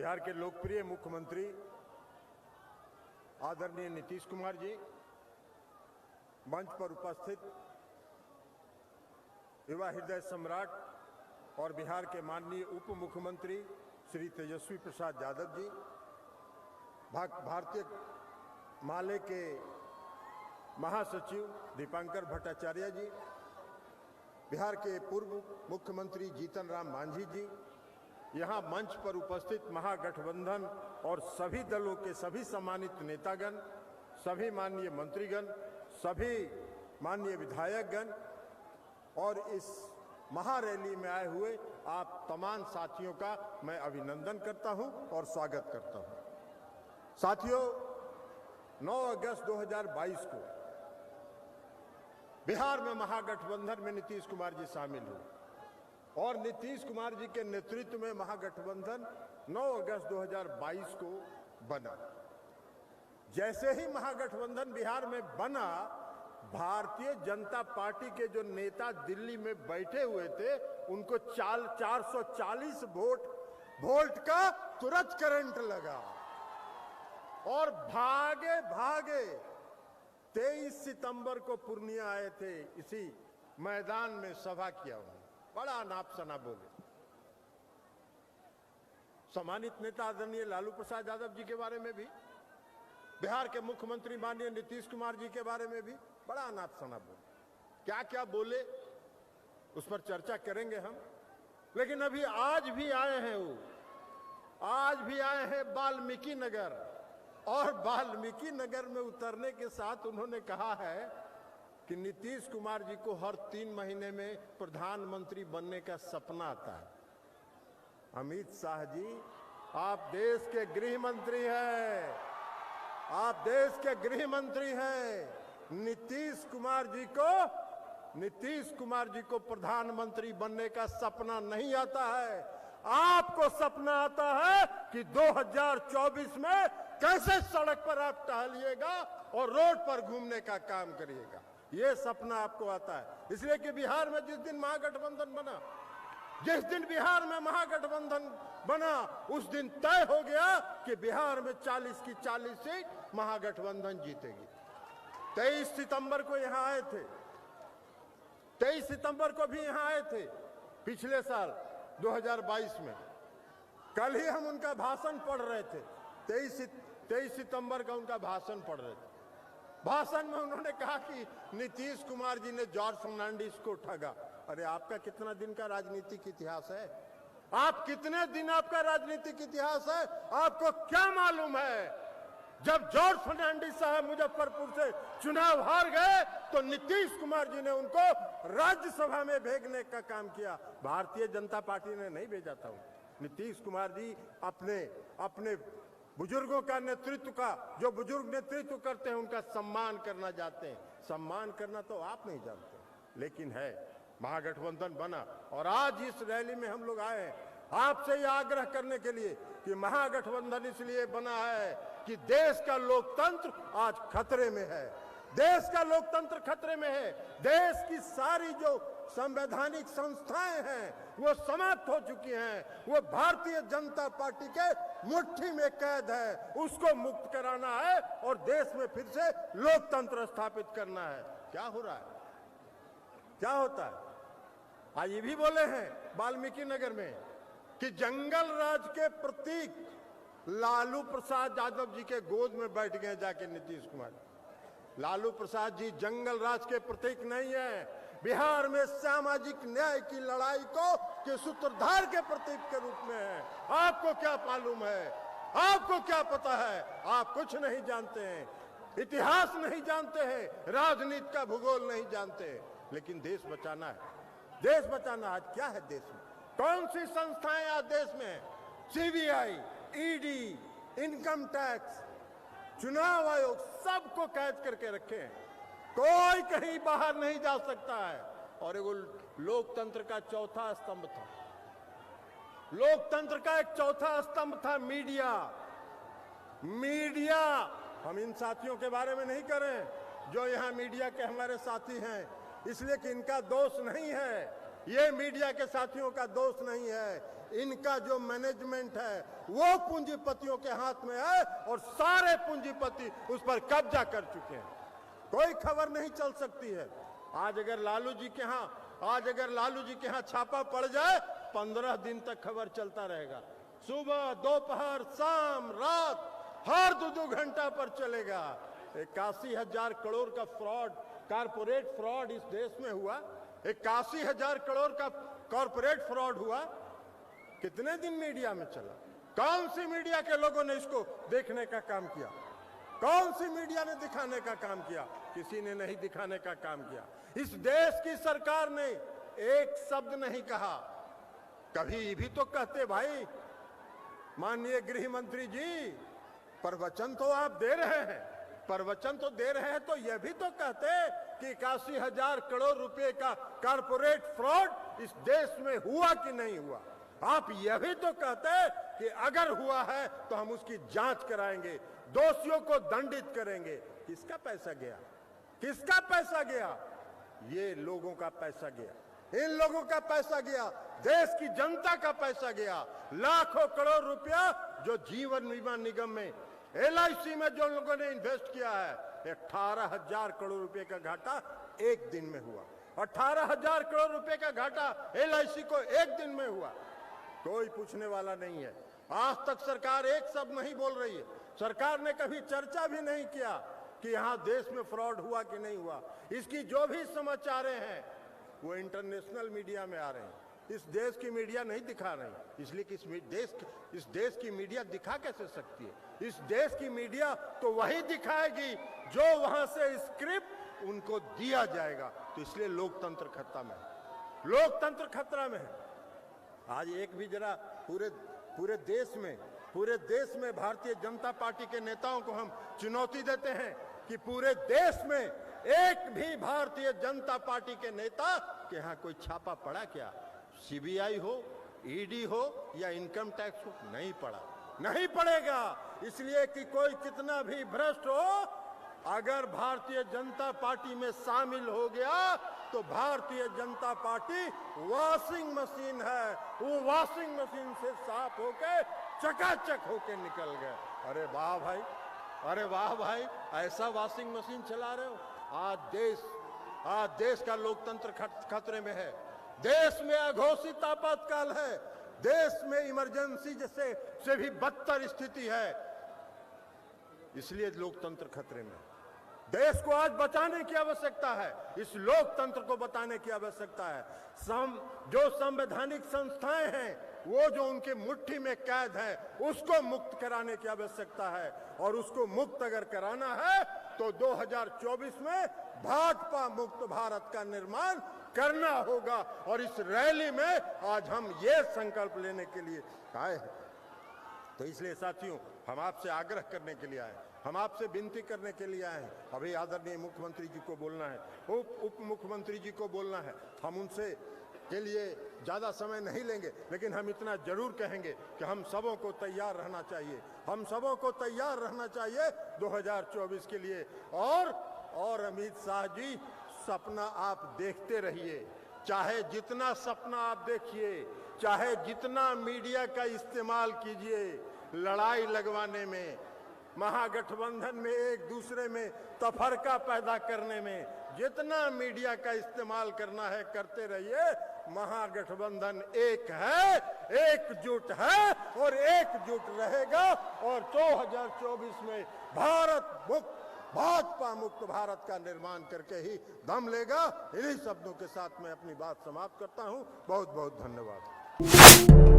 बिहार के लोकप्रिय मुख्यमंत्री आदरणीय नीतीश कुमार जी, मंच पर उपस्थित युवा हृदय सम्राट और बिहार के माननीय उप मुख्यमंत्री श्री तेजस्वी प्रसाद यादव जी, भारतीय माले के महासचिव दीपांकर भट्टाचार्य जी, बिहार के पूर्व मुख्यमंत्री जीतन राम मांझी जी, यहाँ मंच पर उपस्थित महागठबंधन और सभी दलों के सभी सम्मानित नेतागण, सभी माननीय मंत्रीगण, सभी माननीय विधायकगण और इस महारैली में आए हुए आप तमाम साथियों का मैं अभिनंदन करता हूं और स्वागत करता हूं। साथियों, 9 अगस्त 2022 को बिहार में महागठबंधन में नीतीश कुमार जी शामिल हुए और नीतीश कुमार जी के नेतृत्व में महागठबंधन 9 अगस्त 2022 को बना। जैसे ही महागठबंधन बिहार में बना, भारतीय जनता पार्टी के जो नेता दिल्ली में बैठे हुए थे, उनको 440 वोल्ट का तुरंत करंट लगा और भागे 23 सितंबर को पूर्णिया आए थे। इसी मैदान में सभा किया उन्होंने, बड़ा अनाप शनाप बोले। सम्मानित नेता आदरणीय लालू प्रसाद यादव जी के बारे में भी, बिहार के मुख्यमंत्री माननीय नीतीश कुमार जी के बारे में भी बड़ा अनाप शनाप बोले। क्या क्या बोले उस पर चर्चा करेंगे हम। लेकिन अभी आज भी आए हैं आज भी आए हैं वाल्मीकि नगर, और वाल्मीकि नगर में उतरने के साथ उन्होंने कहा है कि नीतीश कुमार जी को हर 3 महीने में प्रधानमंत्री बनने का सपना आता है। अमित शाह जी, आप देश के गृह मंत्री हैं, आप देश के गृह मंत्री हैं। नीतीश कुमार जी को प्रधानमंत्री बनने का सपना नहीं आता है। आपको सपना आता है कि 2024 में कैसे सड़क पर आप टहलिएगा और रोड पर घूमने का काम करिएगा। ये सपना आपको आता है। इसलिए कि बिहार में जिस दिन महागठबंधन बना, उस दिन तय हो गया कि बिहार में 40 की 40 सीट महागठबंधन जीतेगी। 23 सितंबर को यहाँ आए थे, 23 सितंबर को भी यहाँ आए थे पिछले साल 2022 में। कल ही हम उनका भाषण पढ़ रहे थे, 23 सितंबर का उनका भाषण पढ़ रहे थे। भाषण में उन्होंने कहा कि नीतीश कुमार जी ने जॉर्ज फर्नांडिस को ठगा। अरे आपका कितना दिन का राजनीतिक इतिहास है? आप कितने दिन आपका राजनीतिक इतिहास है? आपको क्या मालूम है? जब जॉर्ज फर्नांडिस साहब मुजफ्फरपुर से चुनाव हार गए तो नीतीश कुमार जी ने उनको राज्यसभा में भेजने का काम किया। भारतीय जनता पार्टी ने नहीं भेजा था। नीतीश कुमार जी अपने बुजुर्गों का नेतृत्व का, जो बुजुर्ग नेतृत्व करते हैं उनका सम्मान करना जानते हैं। सम्मान करना तो आप नहीं जानते, लेकिन है। महागठबंधन बना और आज इस रैली में हम लोग आए हैं आपसे यह आग्रह करने के लिए कि महागठबंधन इसलिए बना है कि देश का लोकतंत्र आज खतरे में है। देश का लोकतंत्र खतरे में है। देश की सारी जो संवैधानिक संस्थाएं हैं वो समाप्त हो चुकी हैं। वो भारतीय जनता पार्टी के मुट्ठी में कैद है। उसको मुक्त कराना है और देश में फिर से लोकतंत्र स्थापित करना है। क्या हो रहा है? क्या होता है? आज ये भी बोले हैं वाल्मीकि नगर में कि जंगल राज के प्रतीक लालू प्रसाद यादव जी के गोद में बैठ गए जाके नीतीश कुमार। लालू प्रसाद जी जंगल राज के प्रतीक नहीं है। बिहार में सामाजिक न्याय की लड़ाई के सूत्रधार के प्रतीक के रूप में है। आपको क्या मालूम है? आपको क्या पता है? आप कुछ नहीं जानते हैं, इतिहास नहीं जानते हैं, राजनीति का भूगोल नहीं जानते हैं। लेकिन देश बचाना है। देश बचाना आज क्या है देश में? कौन सी संस्थाएं आज देश में है? सीबीआई, ईडी, इनकम टैक्स, चुनाव आयोग, सबको कैद करके रखे हैं। कोई कहीं बाहर नहीं जा सकता है। और एगो लोकतंत्र का चौथा स्तंभ था। लोकतंत्र का एक चौथा स्तंभ था मीडिया। हम इन साथियों के बारे में नहीं करें जो यहाँ मीडिया के हमारे साथी हैं, इसलिए कि इनका दोष नहीं है। ये मीडिया के साथियों का दोष नहीं है। इनका जो मैनेजमेंट है वो पूंजीपतियों के हाथ में है और सारे पूंजीपति उस पर कब्जा कर चुके हैं। कोई खबर नहीं चल सकती है। आज अगर लालू जी के यहाँ छापा पड़ जाए 15 दिन तक खबर चलता रहेगा। सुबह, दोपहर, शाम, रात, हर 2-2 घंटा पर चलेगा। 81,000 करोड़ का फ्रॉड, कारपोरेट फ्रॉड इस देश में हुआ। 81,000 करोड़ का कॉर्पोरेट फ्रॉड हुआ। कितने दिन मीडिया में चला? कौन सी मीडिया के लोगों ने इसको देखने का काम किया? कौन सी मीडिया ने दिखाने का काम किया? किसी ने नहीं दिखाने का काम किया। इस देश की सरकार ने एक शब्द नहीं कहा। कभी भी तो कहते भाई माननीय गृह मंत्री जी, प्रवचन तो आप दे रहे हैं, प्रवचन तो दे रहे हैं, तो यह भी तो कहते कि 81,000 करोड़ रुपए का कॉर्पोरेट फ्रॉड इस देश में हुआ कि नहीं हुआ। आप यह भी तो कहते कि अगर हुआ है तो हम उसकी जांच कराएंगे, दोषियों को दंडित करेंगे। किसका पैसा गया? किसका पैसा गया? ये लोगों का पैसा गया, इन लोगों का पैसा गया, देश की जनता का पैसा गया। लाखों करोड़ रुपया जो जीवन बीमा निगम में, LIC में जो लोगों ने इन्वेस्ट किया है, 18,000 करोड़ रुपए का घाटा एक दिन में हुआ। 18,000 करोड़ रुपए का घाटा LIC को एक दिन में हुआ। कोई पूछने वाला नहीं है। आज तक सरकार एक शब्द नहीं बोल रही है। सरकार ने कभी चर्चा भी नहीं किया कि यहां देश में फ्रॉड हुआ कि नहीं हुआ। इसकी जो भी समाचार हैं वो इंटरनेशनल मीडिया में आ रहे हैं। इस देश की मीडिया नहीं दिखा रही, इसलिए कि इस देश की मीडिया दिखा कैसे सकती है? इस देश की मीडिया तो वही दिखाएगी जो वहां से स्क्रिप्ट उनको दिया जाएगा। तो इसलिए लोकतंत्र खतरा में है, लोकतंत्र खतरा में है। आज एक भी जरा पूरे देश में भारतीय जनता पार्टी के नेताओं को हम चुनौती देते हैं कि पूरे देश में एक भी भारतीय जनता पार्टी के नेता के यहाँ कोई छापा पड़ा क्या? CBI हो, ED हो या इनकम टैक्स हो, नहीं पड़ा, नहीं पड़ेगा। इसलिए कि कोई कितना भी भ्रष्ट हो, अगर भारतीय जनता पार्टी में शामिल हो गया तो Bharatiya Janata party washing machine है, वो वॉशिंग मशीन से साफ होके चकाचक होके निकल गए। अरे वाह भाई, अरे वाह भाई, ऐसा वॉशिंग मशीन चला रहे हो। आज देश का लोकतंत्र खतरे में है। देश में अघोषित आपातकाल है, देश में इमरजेंसी से भी बदतर स्थिति है। इसलिए लोकतंत्र खतरे में है। देश को आज बचाने की आवश्यकता है, इस लोकतंत्र को बचाने की आवश्यकता है। जो संवैधानिक संस्थाएं हैं वो जो उनकी मुट्ठी में कैद है उसको मुक्त कराने की आवश्यकता है। और उसको मुक्त अगर कराना है तो 2024 में भाजपा मुक्त भारत का निर्माण करना होगा। और इस रैली में आज हम ये संकल्प लेने के लिए आए हैं। तो इसलिए साथियों, हम आपसे आग्रह करने के लिए आए, हम आपसे विनती करने के लिए आए हैं। अभी आदरणीय मुख्यमंत्री जी को बोलना है, उप मुख्यमंत्री जी को बोलना है। हम उनसे के लिए ज्यादा समय नहीं लेंगे, लेकिन हम इतना जरूर कहेंगे कि हम सबों को तैयार रहना चाहिए, हम सबों को तैयार रहना चाहिए 2024 के लिए। और अमित शाह जी, सपना आप देखते रहिए, चाहे जितना सपना आप देखिए, चाहे जितना मीडिया का इस्तेमाल कीजिए लड़ाई लगवाने में, महागठबंधन में एक दूसरे में तफरका पैदा करने में, जितना मीडिया का इस्तेमाल करना है करते रहिए। महागठबंधन एक है, एकजुट है और एकजुट रहेगा। और 2024 में भाजपा मुक्त भारत का निर्माण करके ही दम लेगा। इन्हीं शब्दों के साथ मैं अपनी बात समाप्त करता हूं। बहुत बहुत धन्यवाद।